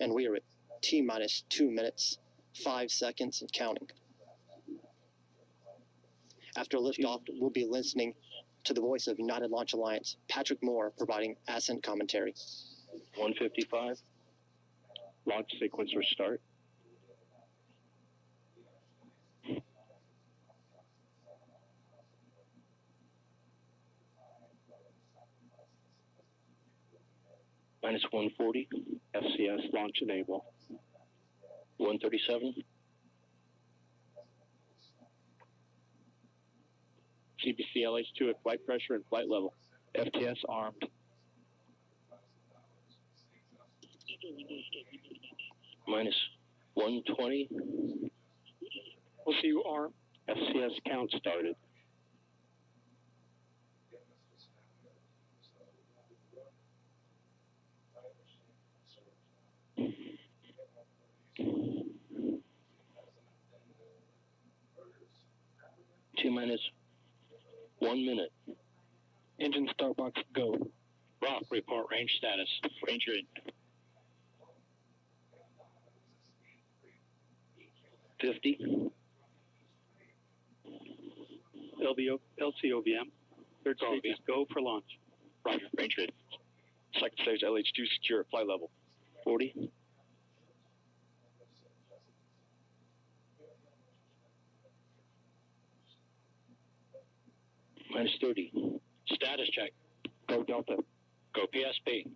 and we are at T-minus 2 minutes, 5 seconds and counting. After liftoff, we'll be listening to the voice of United Launch Alliance, Patrick Moore, providing ascent commentary. 155. Launch sequencer start. Minus 140. FCS launch enable. 137. CBC LH2 at flight pressure and flight level. FTS armed. Minus 120. We'll see you armed. FCS count started. T-minus 1 minute. Engine start box go. Rock, report range status. Ranger in. 50. LCOVM. Third stage is go for launch. Roger, Ranger in. Second stage LH2 secure at flight level. 40. Minus 30. Status check. Go Delta. Go PSP.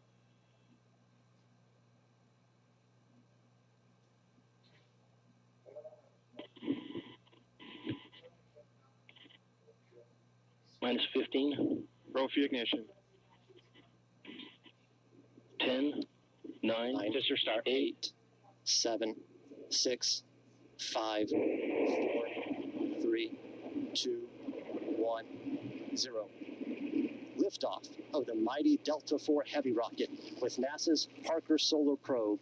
Minus 15. Roll for ignition. 10, 9, Disser start. 8, 7, 6, 5, 4, 3, 2, 1, 0. Liftoff of the mighty Delta IV Heavy rocket with NASA's Parker Solar Probe,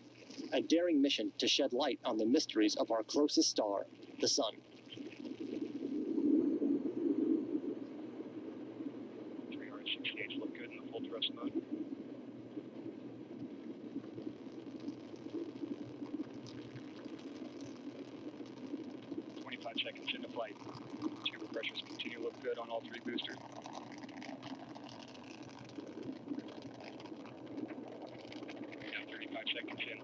a daring mission to shed light on the mysteries of our closest star, the Sun. Look good in the full thrust mode. 25 seconds into flight. Chamber pressures continue to look good on all 3 boosters. Now 35 seconds in.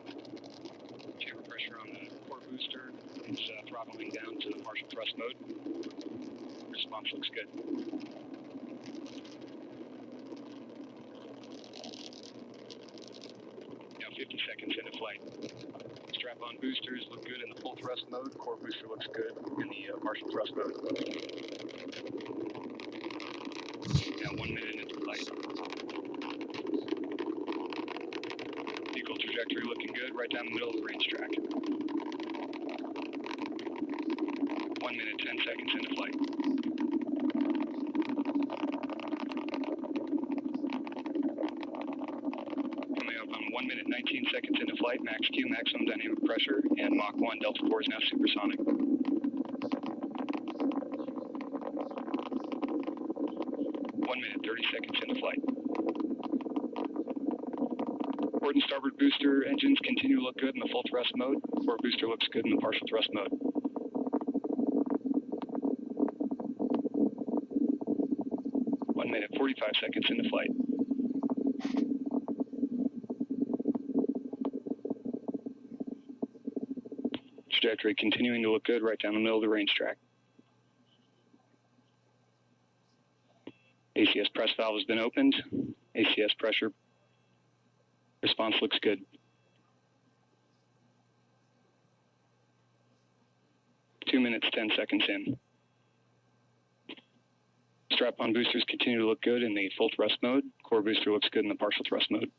Chamber pressure on the core booster is throttling down to the partial thrust mode. Response looks good. Now 50 seconds into flight. Strap-on boosters look good in the full thrust mode. Core booster looks good in the partial thrust mode. Now 1 minute into flight. Vehicle trajectory looking good right down the middle of the range track. 1 minute, 10 seconds into flight. Coming up on 1 minute, 19 seconds into flight, max Q, maximum dynamic pressure, and Mach 1, Delta IV is now supersonic. 1 minute, 30 seconds into flight. Port and starboard booster engines continue to look good in the full thrust mode. Core booster looks good in the partial thrust mode. 1 minute, 45 seconds into flight. Trajectory continuing to look good right down the middle of the range track. ACS press valve has been opened. ACS pressure response looks good. Two minutes, 10 seconds in. Strap-on boosters continue to look good in the full thrust mode. Core booster looks good in the partial thrust mode.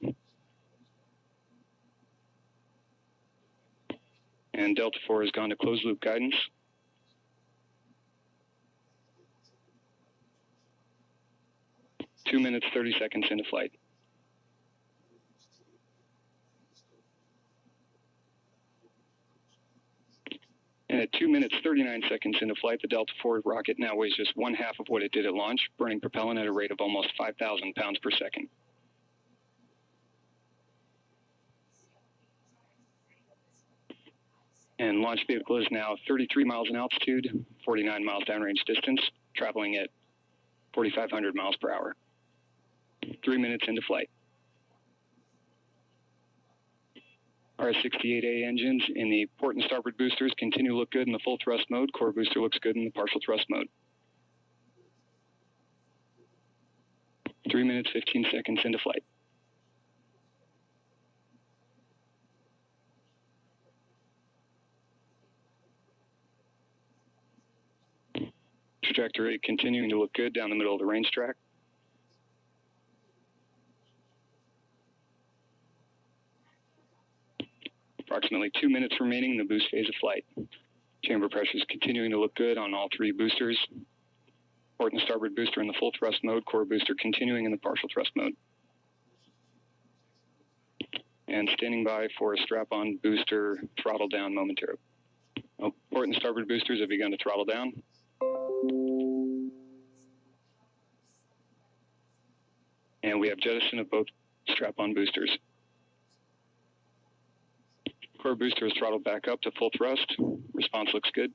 And Delta IV has gone to closed loop guidance. Two minutes, 30 seconds into flight. And at 2 minutes, 39 seconds into flight, the Delta IV rocket now weighs just 1/2 of what it did at launch, burning propellant at a rate of almost 5,000 pounds per second. And launch vehicle is now 33 miles in altitude, 49 miles downrange distance, traveling at 4,500 miles per hour. 3 minutes into flight. RS-68A engines in the port and starboard boosters continue to look good in the full thrust mode. Core booster looks good in the partial thrust mode. 3 minutes, 15 seconds into flight. Trajectory continuing to look good down the middle of the range track. Approximately 2 minutes remaining in the boost phase of flight. Chamber pressures continuing to look good on all three boosters. Port and starboard booster in the full thrust mode. Core booster continuing in the partial thrust mode. And standing by for a strap-on booster throttle down momentarily. Oh, port and starboard boosters have begun to throttle down. And we have jettison of both strap-on boosters. Core booster is throttled back up to full thrust. Response looks good.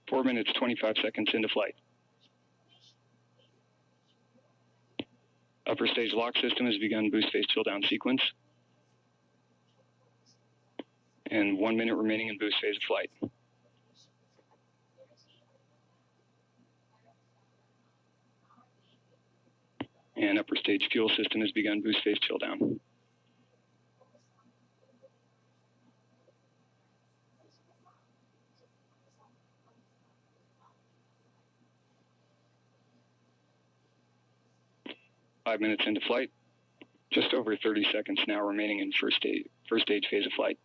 Four minutes, 25 seconds into flight. Upper stage lock system has begun boost phase chill down sequence. And 1 minute remaining in boost phase of flight. And upper stage fuel system has begun boost phase chill down. Five minutes into flight. Just over 30 seconds now remaining in first stage phase of flight.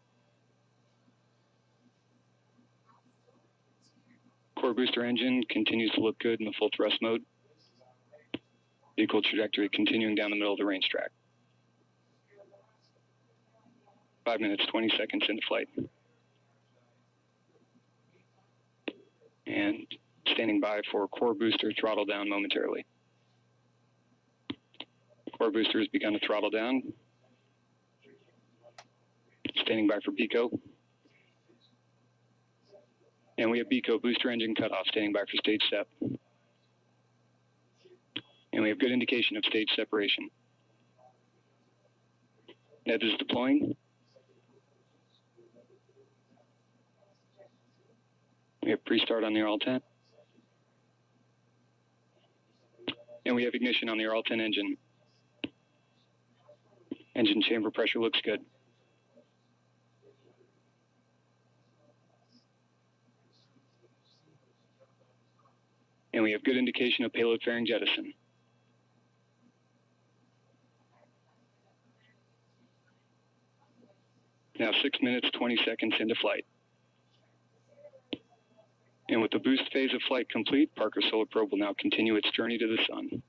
Core booster engine continues to look good in the full thrust mode. Vehicle trajectory continuing down the middle of the range track. 5 minutes, 20 seconds into flight. And standing by for core booster throttle down momentarily. Core booster has begun to throttle down. Standing by for BECO. And we have BECO booster engine cutoff, standing by for stage sep. And we have good indication of stage separation. NEV is deploying. We have pre-start on the RL-10. And we have ignition on the RL-10 engine. Engine chamber pressure looks good. And we have good indication of payload fairing jettison. Now 6 minutes, 20 seconds into flight. And with the boost phase of flight complete, Parker Solar Probe will now continue its journey to the sun.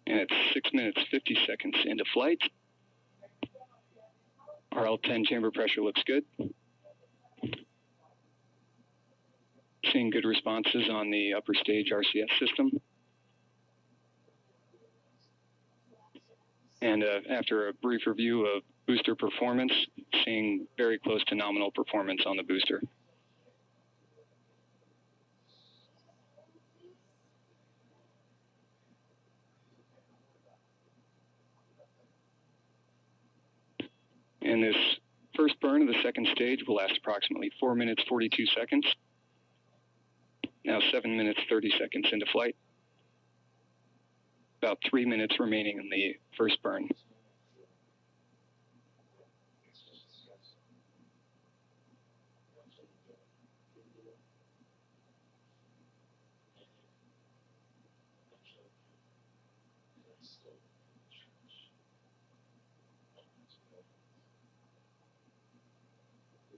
And it's 6 minutes, 50 seconds into flight. RL-10 chamber pressure looks good. Seeing good responses on the upper stage RCS system. And after a brief review of booster performance, seeing very close to nominal performance on the booster. And this first burn of the second stage will last approximately 4 minutes, 42 seconds. Now 7 minutes, 30 seconds into flight. About 3 minutes remaining in the first burn.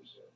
reserve.